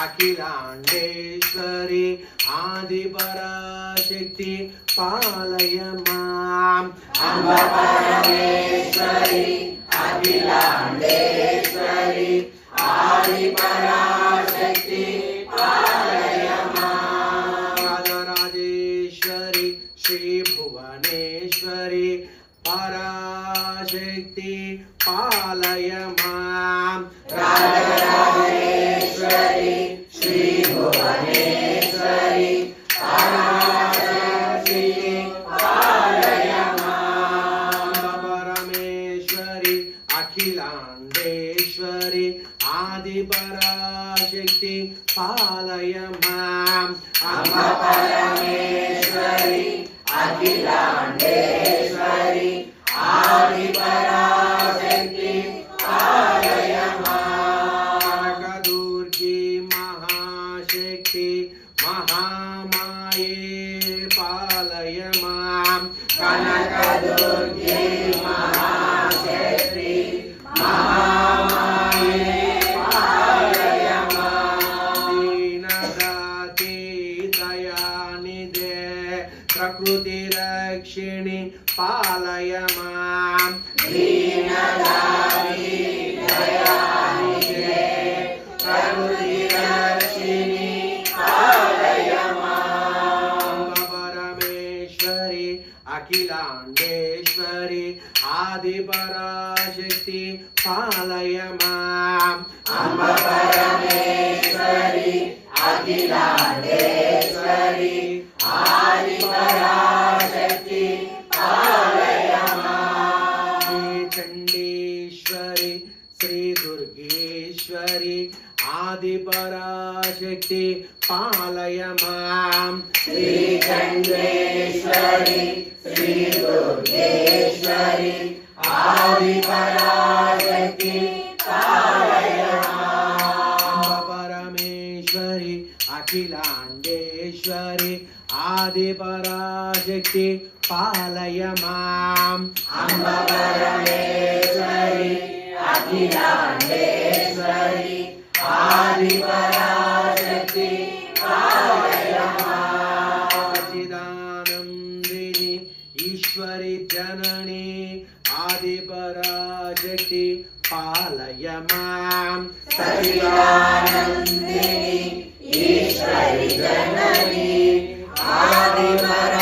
అఖిలాండేశ్వరి ఆదిపరాశక్తి పాలయ మాం. అంబ పరమేశ్వరి అఖిలాండేశ్వరి ఆదిపరాశక్తి పాలయ మాం. రాజరాజేశ్వరి శ్రీ భువనేశ్వరి పరాశక్తి పాలయ మాం. రాజరాజేశ్వరి శ్రీ భువనేశ్వరి పరాశక్తి పాలయ మాం. పరమేశ్వరి అఖిలాండేశ్వరి ఆదిపరాశక్తి పాలయ మాం. అంబ పరమేశ్వరి అఖిలాండేశ్వరి ఆదిపరాశక్తి పాలయ మాం. కనకదుర్గి మహాశక్తి మహామాయే పాలయ మాం. కనకదుర్గే మహాశక్తి మహామాయే పాలయ మాం. దీనదాతి దయానిధే ప్రకృతి రక్షిణి పాలయ మాం. దీనదారి దయానిధే ప్రకృతి రక్షిణి పాలయ మాం. పరమేశ్వరి అఖిలాండేశ్వరి ఆదిపరాశక్తి పాలయ మాం. అంబ పరమేశ్వరి అఖిలాండేశ్వరి ఆదిపరాశక్తి పాలయ మాం. చండీశ్వరి శ్రీ దుర్గేశ్వరి ఆదిపరాశక్తి పాలయ మాం. శ్రీ చంద్రేశ్వరి శ్రీ దుర్గేశ్వరి ఆదిపరాశక్తి పాలయ మాం. పరమేశ్వరి అఖిలాండేశ్వరి ఆదిపరాశక్తి పాలయ మాం. అంబ పరమేశ్వరి అఖిలాండేశ్వరి ఆదిపరాశక్తి పాలయ మాం. సచ్చిదానందిని ఈశ్వరి జనని ఆదిపరాశక్తి పాలయ మాం. సచ్చిదానందిని ఈశ్వరి జనని ఆదిపరాశక్తి